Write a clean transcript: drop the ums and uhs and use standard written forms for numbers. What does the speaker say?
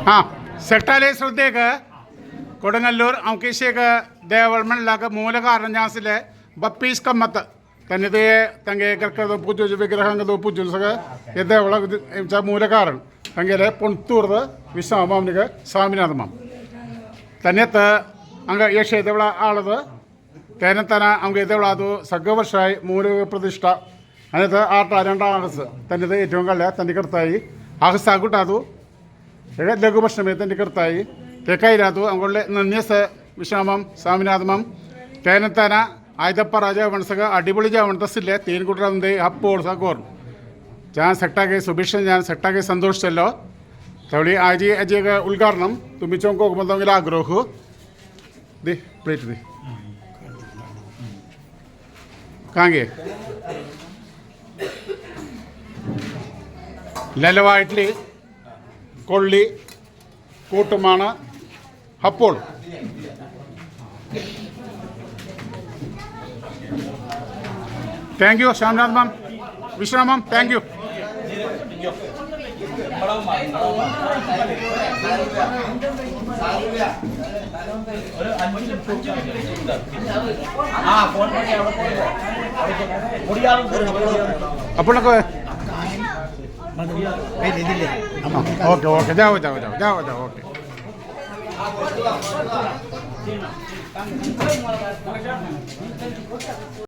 हाँ सेक्टाले श्रद्धेक കൊടുങ്ങല്ലൂർ अंकिशेक देवलमंडलाक मूल कारण जासिले बप्पीस कम्मत तनिदे तंगे करकद पूजो विग्रहंगद पूजो सग यदे ಒಳ ಮೂಲ ಕಾರಣ ತಂಗೆಲೆ ಪೊಂತೂರ್ದ ವಿಶ್ವಮಾಮನಿಗ ಸ್ವಾಮಿನಾಥ ಮಾಮ ತನ್ನೆತ್ತ ಅಂಗ ಯಶೇದವಳ ಆಳದ തേനത്തന നമുക്ക് ഇതേവള അത് സഗവർഷമായി മൂല പ്രതിഷ്ഠ അതിനകത്ത് രണ്ടാം ആഗസ് തന്നത് ഏറ്റവും കല്ല തൻ്റെ കർത്തായി ആഗസ് ആകൂട്ടാതു ലഘുഭക്ഷണമേ തൻ്റെ കർത്തായി തെക്കൈരാതു അങ്ങോട്ട് നന്യസ വിശ്രാമം സ്വാമിനാഥമം തേനത്തന ആയുധപ്പ രാജ വണസക അടിപൊളി വണത്തസില്ലേ തീൻ കൂട്ടറേ അപ്പോൾ സഗോർ ഞാൻ സെക്ടാകെ സുഭിഷൻ ഞാൻ സെക്ടാകെ സന്തോഷിച്ചല്ലോ തവളി ആജി അജിക ഉദ്ഘാടനം തുമ്പിച്ചോക്ക് പോകുമ്പോൾ ആഗ്രഹു ദി പ്ലേറ്റ് ദി കാങ്കെ ലലവായിട്ടിൽ കൊള്ളി കൂട്ടുമാണ് അപ്പോൾ താങ്ക് യു ശ്യാംനാഥ് മാം വിശ്രാമം താങ്ക് യു അപ്പോഴൊക്കെ ഓക്കെ ഓക്കെ ജാവോ ജാവോ ജാവോ ജാവോ ജാവോ ഓക്കെ